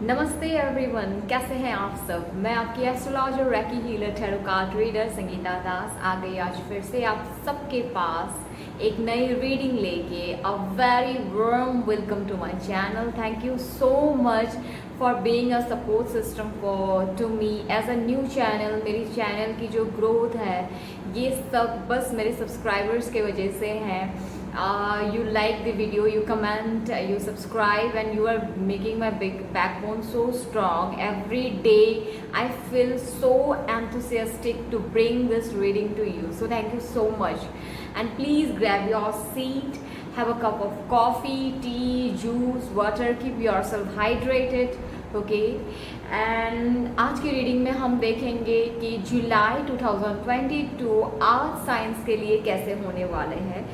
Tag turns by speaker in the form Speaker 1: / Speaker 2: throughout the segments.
Speaker 1: नमस्ते एवरीवन, कैसे हैं आप सब। मैं आपकी astrologer reiki healer tarot card reader Sangeeta Das आ गई आज फिर से आप सबके पास एक नई रीडिंग लेके। A very warm welcome to my channel. Thank you so much for being a support system for to me as a new channel. मेरी चैनल की जो ग्रोथ है ये सब बस मेरे सब्सक्राइबर्स के वजह से है। You like the video, you comment, you subscribe, and you are making my big backbone so strong. Every day I feel so enthusiastic to bring this reading to you, so thank you so much. And please grab your seat, have a cup of coffee, tea, juice, water, keep yourself hydrated. Okay and आज की reading में हम देखेंगे कि जुलाई 2022 आर्थ science के लिए कैसे होने वाले हैं।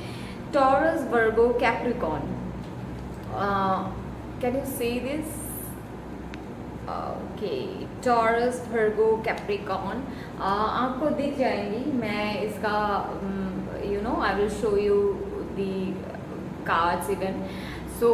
Speaker 1: Taurus, Virgo, Capricorn. Can you see this? Okay, Taurus, Virgo, Capricorn. आपको दिख जाएंगी। मैं इसका I will show you the cards even. सो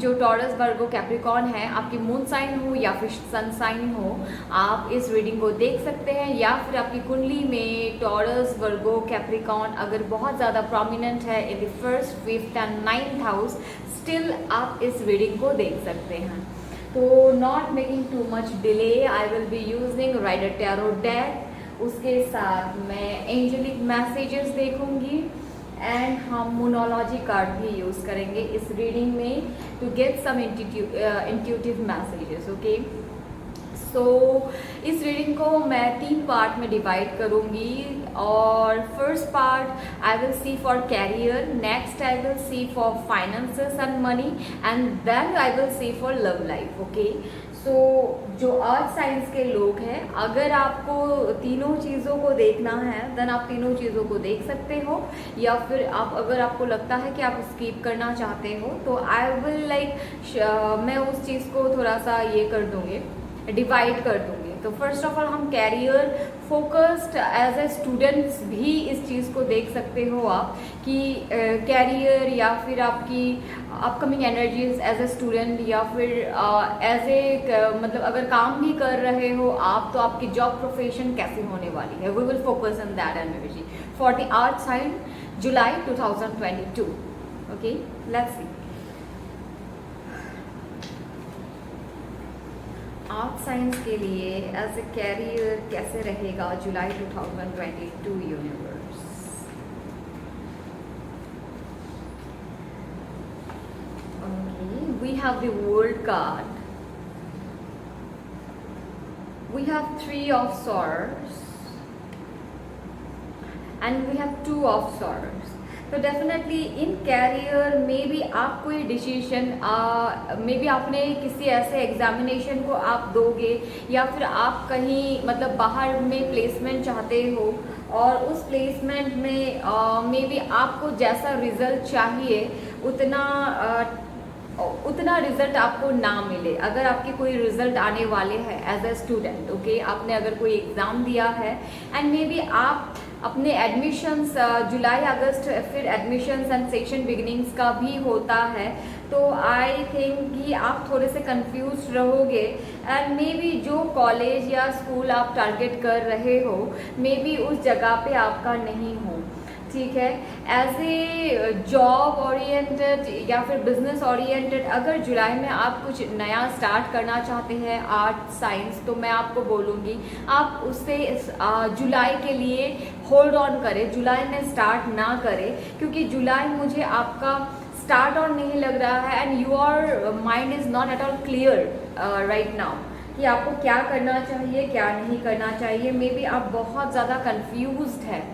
Speaker 1: जो टॉरस वर्गो कैप्रिकॉर्न है, आपकी मून साइन हो या फिर सन साइन हो, आप इस रीडिंग को देख सकते हैं। या फिर आपकी कुंडली में टॉरस वर्गो कैप्रिकॉर्न अगर बहुत ज़्यादा प्रोमिनेंट है in the first, fifth and ninth house, still आप इस रीडिंग को देख सकते हैं। तो not making too much delay, I will be using Rider tarot deck. उसके साथ मैं एंजेलिक मैसेजेस देखूंगी एंड हम मोनोलॉजी कार्ड भी यूज़ करेंगे इस रीडिंग में to get some intuitive messages. Okay, so इस रीडिंग को मैं 3 पार्ट में डिवाइड करूंगी। और first part I will see for career, next I will see for finances and money, and then I will see for love life. Okay, so जो earth science के लोग हैं, अगर आपको तीनों चीज़ों को देखना है देन आप तीनों चीज़ों को देख सकते हो। या फिर अगर आपको लगता है कि आप स्किप करना चाहते हो तो आई विल मैं उस चीज़ को थोड़ा सा ये कर दूँगी, डिवाइड कर दूँगी। तो फर्स्ट ऑफ ऑल हम career focused as a students भी इस चीज़ को देख सकते हो आप कि कैरियर या फिर आपकी upcoming energies as a student या फिर एज ए मतलब अगर काम भी कर रहे हो आप तो आपकी जॉब प्रोफेशन कैसी होने वाली है। We will focus on that energy for the earth sign July 2022। Okay, let's see earth science के लिए एज ए कैरियर कैसे रहेगा जुलाई 2022 universe. Okay, we have the world card. We have 3 of swords and we have 2 of swords. तो definitely in career में भी आप कोई डिसीजन मे बी आपने किसी ऐसे एग्जामिनेशन को आप दोगे या फिर आप कहीं मतलब बाहर में प्लेसमेंट चाहते हो और उस प्लेसमेंट में मे बी आपको जैसा रिजल्ट चाहिए उतना रिजल्ट आपको ना मिले। अगर आपके कोई रिजल्ट आने वाले हैं एज ए स्टूडेंट, ओके, आपने अगर कोई एग्ज़ाम दिया है एंड मे बी आप अपने एडमिशन्स जुलाई अगस्त फिर एडमिशन्स एंड सेक्शन बिगिनिंग्स का भी होता है, तो आई थिंक कि आप थोड़े से कंफ्यूज रहोगे एंड मे बी जो कॉलेज या स्कूल आप टारगेट कर रहे हो मे बी उस जगह पे आपका नहीं हो। ठीक है, एज ए जॉब ओरिएंटेड या फिर बिजनेस ओरिएंटेड अगर जुलाई में आप कुछ नया स्टार्ट करना चाहते हैं आर्ट साइंस, तो मैं आपको बोलूँगी आप उससे जुलाई के लिए होल्ड ऑन करें, जुलाई में स्टार्ट ना करें, क्योंकि जुलाई मुझे आपका स्टार्ट ऑन नहीं लग रहा है and your mind is not at all clear right now कि आपको क्या करना चाहिए क्या नहीं करना चाहिए। मे बी आप बहुत ज़्यादा कन्फ्यूज्ड है।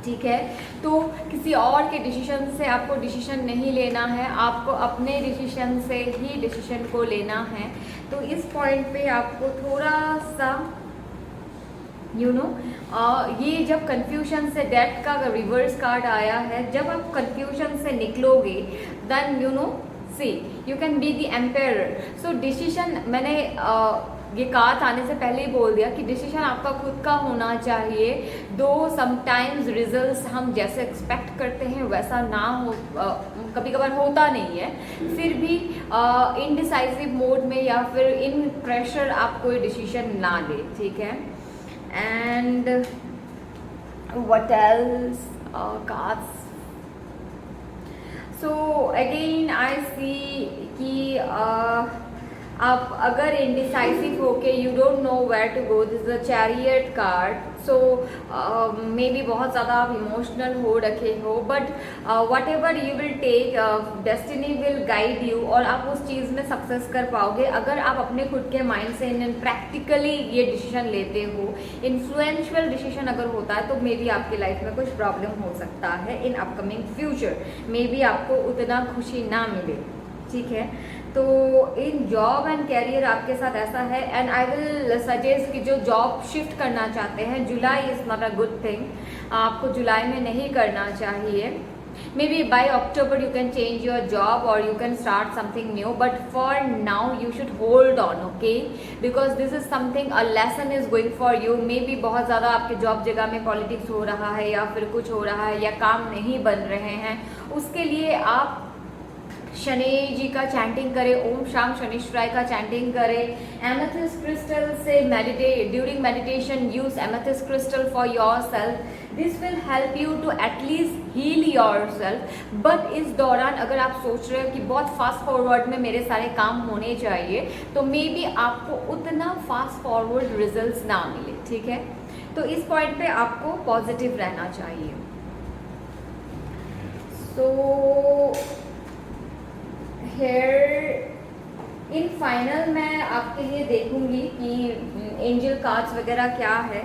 Speaker 1: ठीक है, तो किसी और के डिसीजन से आपको डिसीजन नहीं लेना है, आपको अपने डिसीजन से ही डिसीजन को लेना है। तो इस पॉइंट पे आपको थोड़ा सा ये जब कंफ्यूजन से डेथ का रिवर्स कार्ड आया है, जब आप कंफ्यूजन से निकलोगे then see you can be the empire. So decision मैंने ये कार्ड आने से पहले ही बोल दिया कि डिसीजन आपका खुद का होना चाहिए। दो समटाइम्स रिजल्ट्स हम जैसे एक्सपेक्ट करते हैं वैसा ना हो, कभी कभार होता नहीं है, फिर भी इनडिसाइसिव मोड में या फिर इन प्रेशर आप कोई डिसीजन ना ले, ठीक है। And what else cards, so again I see कि आप अगर इंडिसाइसिव हो के you don't know where to go, this is a chariot card, so maybe बहुत ज़्यादा आप इमोशनल हो रखे हो, but whatever you will take, destiny will guide you और आप उस चीज़ में सक्सेस कर पाओगे अगर आप अपने खुद के माइंड से प्रैक्टिकली ये डिसीजन लेते हो। इन्फ्लुएंशियल डिसीजन अगर होता है तो मे बी आपकी लाइफ में कुछ प्रॉब्लम हो सकता है in upcoming future, may be आपको उतना खुशी ना मिले, ठीक है। तो इन जॉब एंड कैरियर आपके साथ ऐसा है, एंड आई विल सजेस्ट कि जो जॉब शिफ्ट करना चाहते हैं, July is not a good thing, आपको जुलाई में नहीं करना चाहिए। Maybe by October you can change your job और you can start something new, but for now you should hold on, okay, because this is something, a lesson is going for you. Maybe बहुत ज़्यादा आपके job जगह में politics हो रहा है या फिर कुछ हो रहा है या काम नहीं बन रहे हैं, उसके लिए आप शनि जी का चैंटिंग करें, ओम शाम शनिश्वराय का चैंटिंग करें, एमेथिस्ट क्रिस्टल से meditate, during meditation use amethyst crystal for your self, this will help you to at least heal your self. But इस दौरान अगर आप सोच रहे हो कि बहुत फास्ट फॉरवर्ड में मेरे सारे काम होने चाहिए, तो मे बी आपको उतना फास्ट फॉरवर्ड रिजल्ट्स ना मिले, ठीक है। तो इस पॉइंट पे आपको पॉजिटिव रहना चाहिए। सो हेयर इन फाइनल मैं आपके लिए देखूंगी कि एंजल कार्ड्स वगैरह क्या है,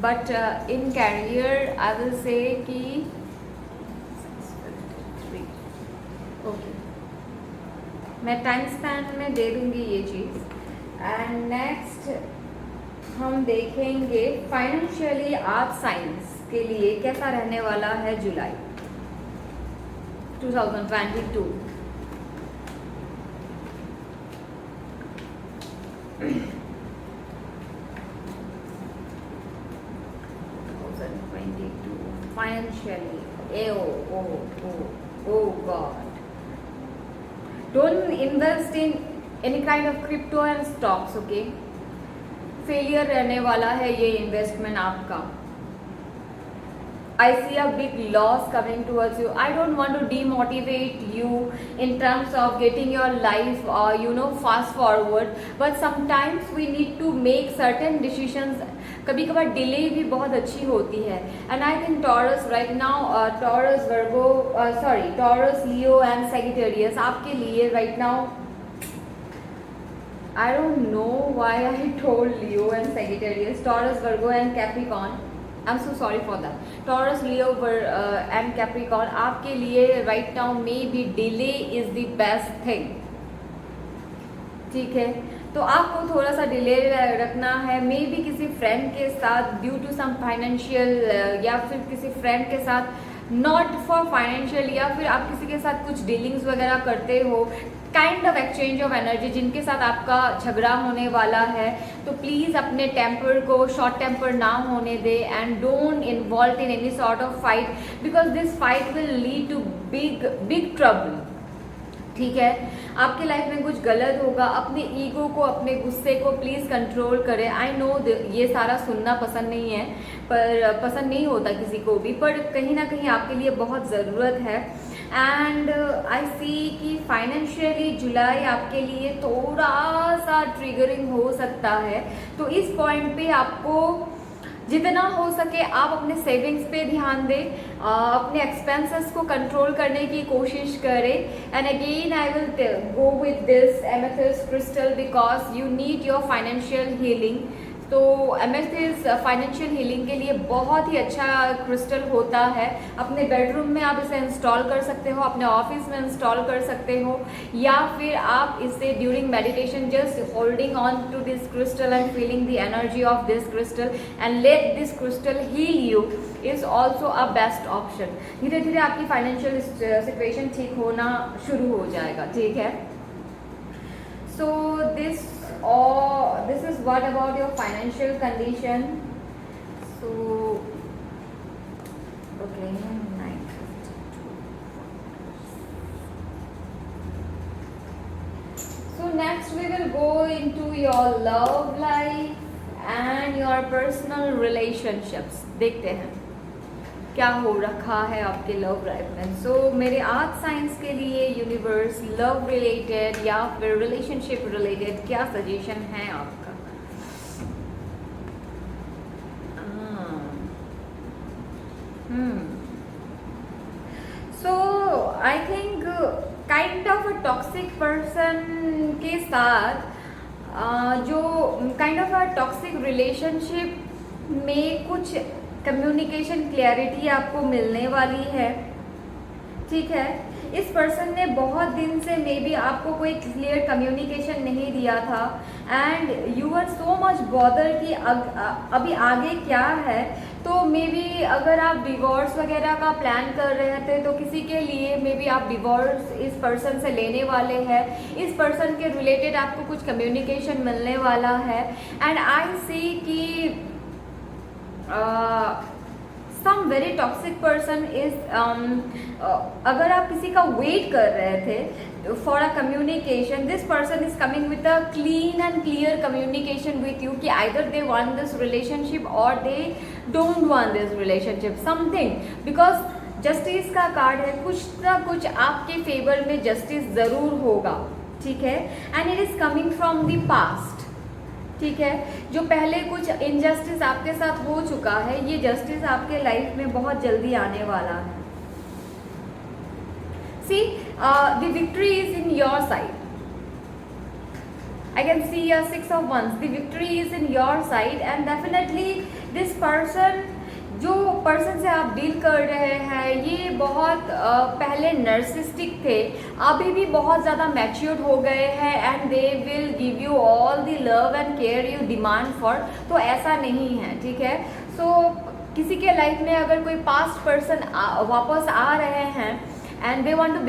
Speaker 1: but in career I will say कि ओके, मैं टाइम स्पैन में दे दूंगी ये चीज़। एंड नेक्स्ट हम देखेंगे फाइनेंशियली आप साइंस के लिए कैसा रहने वाला है जुलाई 2022। Financially, oh God! Don't invest in any kind of crypto and stocks, okay? Failure रहने वाला है ये इन्वेस्टमेंट आपका। I see a big loss coming towards you. I don't want to demotivate you in terms of getting your life, fast forward. But sometimes we need to make certain decisions. कभी कभार delay भी बहुत अच्छी होती है। And I think Taurus right now, Taurus, Virgo, Taurus, Leo and Sagittarius आपके लिए right now, I don't know why I told Leo and Sagittarius, Taurus, Virgo and Capricorn. I'm so sorry for that. Taurus, Leo and Capricorn आपके लिए right now maybe delay is the best thing, ठीक है। तो आपको थोड़ा सा delay रखना है, मे बी किसी फ्रेंड के साथ ड्यू टू सम फाइनेंशियल, या फिर किसी फ्रेंड के साथ नॉट फॉर फाइनेंशियल, या फिर आप किसी के साथ कुछ डीलिंग्स वगैरह करते हो, kind of exchange of energy, जिनके साथ आपका झगड़ा होने वाला है, तो प्लीज़ अपने टेम्पर को शॉर्ट टेम्पर ना होने दे and don't involve in any sort of fight, because this fight will lead to big trouble, ठीक है। आपके लाइफ में कुछ गलत होगा, अपने ईगो को, अपने गुस्से को प्लीज़ कंट्रोल करें। आई नो ये सारा सुनना पसंद नहीं है, पर पसंद नहीं होता किसी को भी, पर कहीं ना कहीं आपके लिए बहुत ज़रूरत है। एंड आई सी कि फाइनेंशियली जुलाई आपके लिए थोड़ा सा ट्रिगरिंग हो सकता है, तो इस पॉइंट पे आपको जितना हो सके आप अपने सेविंग्स पे ध्यान दें, अपने एक्सपेंसेस को कंट्रोल करने की कोशिश करें। And again I will go with this amethyst crystal because you need your financial healing. तो एमेथिस्ट फाइनेंशियल हीलिंग के लिए बहुत ही अच्छा क्रिस्टल होता है। अपने बेडरूम में आप इसे इंस्टॉल कर सकते हो, अपने ऑफिस में इंस्टॉल कर सकते हो, या फिर आप इसे during meditation just holding on to this crystal and feeling the energy of this crystal and let this crystal heal you is also a best option. धीरे धीरे आपकी फाइनेंशियल सिचुएशन ठीक होना शुरू हो जाएगा, ठीक है। So this is what about your financial condition? So okay, 9. So next we will go into your love life and your personal relationships. देखते हैं क्या हो रखा है आपके लव लाइफ में. सो मेरे आज साइंस के लिए यूनिवर्स लव रिलेटेड या फिर रिलेशनशिप रिलेटेड क्या सजेशन है आपका? So I think kind of a toxic person के साथ जो kind of a toxic relationship में कुछ कम्युनिकेशन क्लैरिटी आपको मिलने वाली है. ठीक है, इस पर्सन ने बहुत दिन से मे बी आपको कोई क्लियर कम्युनिकेशन नहीं दिया था and you are so much bother कि अभी आगे क्या है. तो मे बी अगर आप डिवोर्स वगैरह का प्लान कर रहे थे तो किसी के लिए मे बी आप डिवोर्स इस पर्सन से लेने वाले हैं. इस पर्सन के रिलेटेड आपको कुछ कम्युनिकेशन मिलने वाला है एंड आई सी कि some very toxic person is अगर आप किसी का वेट कर रहे थे for a communication, this person is coming with a clean and clear communication with you कि either they want this relationship or they don't want this relationship something, because justice का card है. कुछ ना कुछ आपके फेवर में justice ज़रूर होगा. ठीक है, and it is coming from the past. ठीक है, जो पहले कुछ इनजस्टिस आपके साथ हो चुका है, ये जस्टिस आपके लाइफ में बहुत जल्दी आने वाला है. See the victory is in your side. I can see a 6 of Wands. The victory is in your side and definitely this person, जो पर्सन से आप डील कर रहे हैं, ये बहुत पहले नर्सिस्टिक थे, अभी भी बहुत ज़्यादा मैच्योर्ड हो गए हैं and they will give you all the love and care you demand for. तो ऐसा नहीं है. ठीक है, सो किसी के लाइफ में अगर कोई पास्ट पर्सन वापस आ रहे हैं and they want to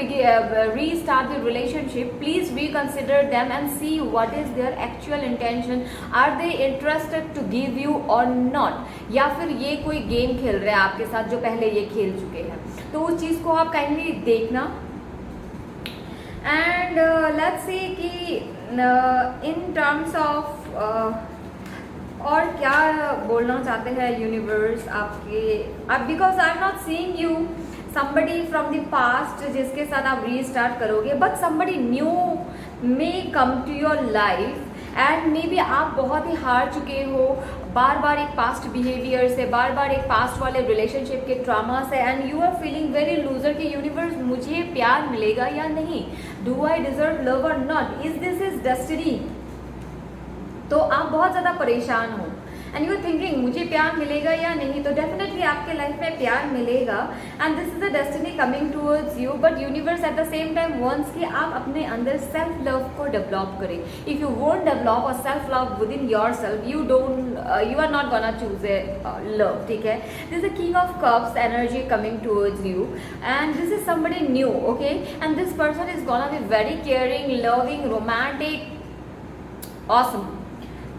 Speaker 1: restart the relationship, please reconsider them and see what is their actual intention. Are they interested to give you or not? या फिर ये कोई गेम खेल रहे हैं आपके साथ जो पहले ये खेल चुके हैं. तो उस चीज़ को आप काइंडली देखना. एंड लेट्स सी कि इन टर्म्स ऑफ और क्या बोलना चाहते हैं यूनिवर्स आपके. Because I am not seeing you somebody from the past जिसके साथ आप रीस्टार्ट करोगे, but somebody new may come to your life and maybe आप बहुत ही हार चुके हो बार बार एक पास्ट बिहेवियर से, बार बार एक पास्ट वाले रिलेशनशिप के ट्रामा से and you are feeling very loser कि यूनिवर्स मुझे प्यार मिलेगा या नहीं, डू आई डिजर्व लव और not, is this is destiny. तो आप बहुत ज़्यादा परेशान हो एंड यू आर थिंकिंग मुझे प्यार मिलेगा या नहीं. तो डेफिनेटली आपके लाइफ में प्यार मिलेगा and this is the destiny coming towards you. But universe at the same time wants कि आप अपने अंदर सेल्फ लव को डेवलप करें. If you won't develop a self love with in your self, you are not gonna choose a love. ठीक है, this is the king of cups energy coming towards you and this is somebody new. Okay, and this person is gonna be very caring, loving, romantic, awesome.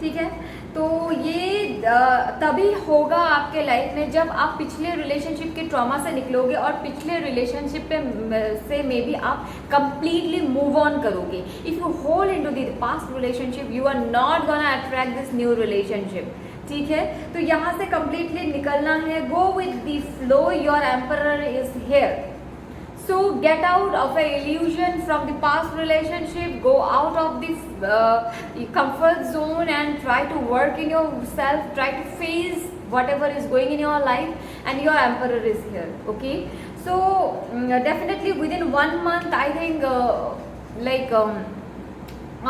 Speaker 1: ठीक है, तो ये तभी होगा आपके life में जब आप पिछले रिलेशनशिप के ट्रॉमा से निकलोगे और पिछले रिलेशनशिप से मे बी आप कंप्लीटली मूव ऑन करोगे. If you hold into the past relationship you are not gonna attract this new relationship. ठीक है, तो यहाँ से कंप्लीटली निकलना है. Go with the flow, your emperor is here. So get out of an illusion from the past relationship, go out of the comfort zone and try to work in yourself, try to face whatever is going in your life and your emperor is here. Okay, so definitely within 1 month I think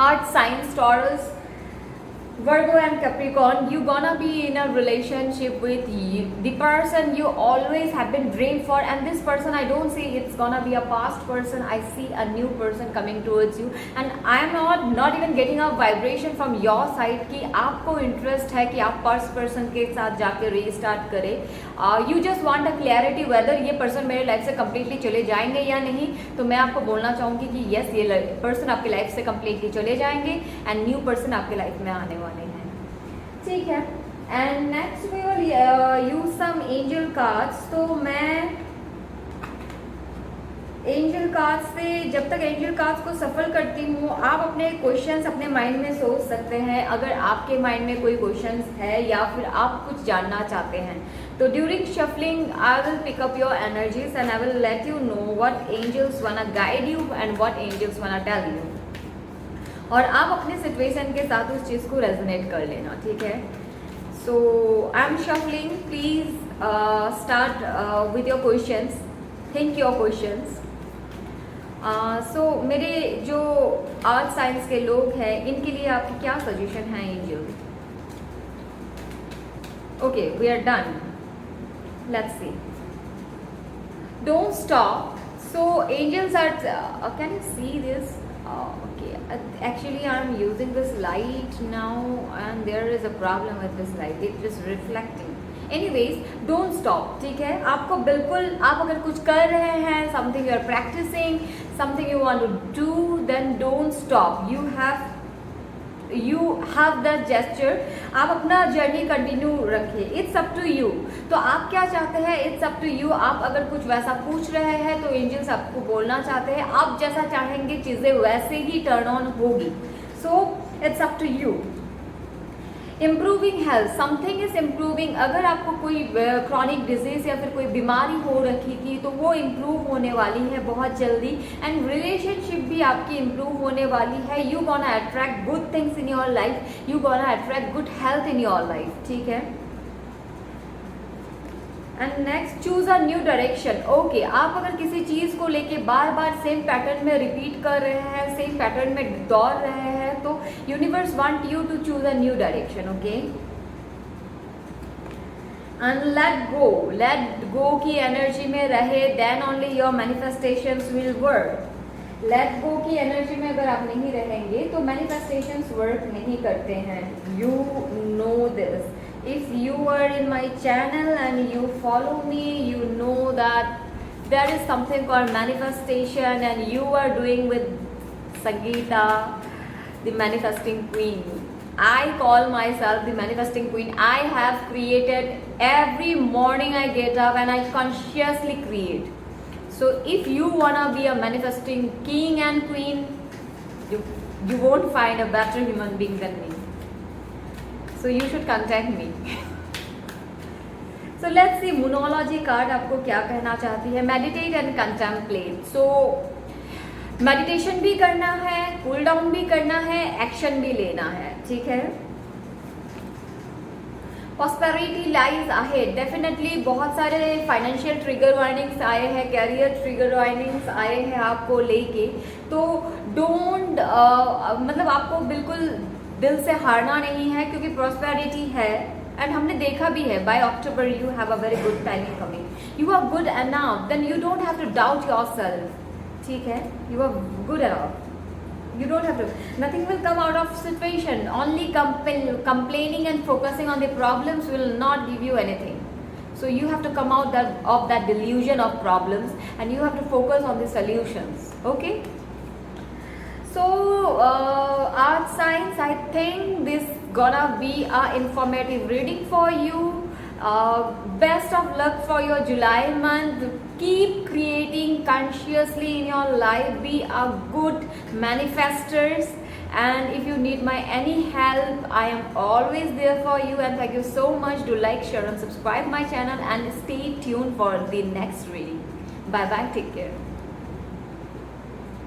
Speaker 1: earth signs, Taurus, Virgo and Capricorn, you gonna be in a relationship with the person you always have been dreamed for. And this person, I don't see it's gonna be a past person, I see a new person coming towards you. And I am not even getting a vibration from your side कि आपको interest है कि आप past person के साथ जाके restart करें. You just want a clarity whether ये person मेरे life से completely चले जाएंगे या नहीं. तो मैं आपको बोलना चाहूँगी कि yes, ये person आपके life से completely चले जाएंगे and new person आपके life में आने वाले हैं. ठीक है। And next we will use some angel cards. तो मैं एंजल कार्ड्स से, जब तक एंजल कार्ड्स को सफल करती हूँ, आप अपने क्वेश्चंस अपने माइंड में सोच सकते हैं। अगर आपके माइंड में कोई क्वेश्चंस है या फिर आप कुछ जानना चाहते हैं, तो during shuffling I will pick up your energies and I will let you know what angels wanna guide you and what angels wanna tell you. और आप अपने सिचुएशन के साथ उस चीज़ को रेजोनेट कर लेना, ठीक है। So I am shuffling, please start with your questions, think your questions. So मेरे जो आर्ट साइंस के लोग हैं, इनके लिए आपकी क्या सजेशन है angel? Okay, we are done, let's see. Don't stop. So angels are, can you see this? Okay, actually I'm using this light now and there is a problem with this light, it is reflecting. Anyways, don't stop, ठीक है। आपको बिल्कुल, आप अगर कुछ कर रहे हैं, something you are practicing, something you want to do, then don't stop. You have that gesture. आप अपना जर्नी कंटिन्यू रखिए। It's up to you. तो आप क्या चाहते हैं, इट्स अप टू यू। आप अगर कुछ वैसा पूछ रहे हैं तो एंजल्स आपको बोलना चाहते हैं, आप जैसा चाहेंगे चीज़ें वैसे ही टर्न ऑन होगी। So it's up to you. Improving health, something is improving. अगर आपको कोई क्रॉनिक डिजीज या फिर कोई बीमारी हो रखी थी तो वो इम्प्रूव होने वाली है बहुत जल्दी। एंड रिलेशनशिप भी आपकी इम्प्रूव होने वाली है। You gonna attract good things in your life, you gonna attract good health in your life, ठीक है। And next, choose a new direction. Okay, आप अगर किसी चीज़ को लेके बार बार सेम पैटर्न में रिपीट कर रहे हैं, सेम पैटर्न में दौड़ रहे हैं, तो universe want you to choose a new direction, okay. And let go की एनर्जी में रहे, then only your manifestations will work. Let go की एनर्जी में अगर आप नहीं रहेंगे तो मैनिफेस्टेशंस वर्क नहीं करते हैं। You know this. If you are in my channel and you follow me, you know that there is something called manifestation and you are doing with Sangeeta, the manifesting queen. I call myself the manifesting queen. I have created every morning I get up and I consciously create. So if you wanna be a manifesting king and queen, you won't find a better human being than me. So you should contact me. So let's see, Moonology card आपको क्या कहना चाहती है? Meditate and contemplate. So meditation भी करना है, cool down भी करना है, action भी लेना है, ठीक है। Prosperity lies ahead. Definitely बहुत सारे financial trigger warnings आए हैं, career trigger warnings आए हैं आपको लेके। तो don't मतलब आपको बिल्कुल दिल से हारना नहीं है, क्योंकि प्रॉस्पेरिटी है। एंड हमने देखा भी है, by October you have a very good timing coming. You are good enough, then you don't have to doubt yourself, ठीक है। You are good enough, you don't have to, nothing will come out of situation. Only complaining and focusing on the problems will not give you anything. So you have to come out of that delusion of problems and you have to focus on the solutions, okay. So art science, I think this gonna be a informative reading for you. Best of luck for your July month. Keep creating consciously in your life. Be a good manifestors. And if you need my any help, I am always there for you. And thank you so much. Do like, share and subscribe my channel and stay tuned for the next reading. Bye bye. Take care.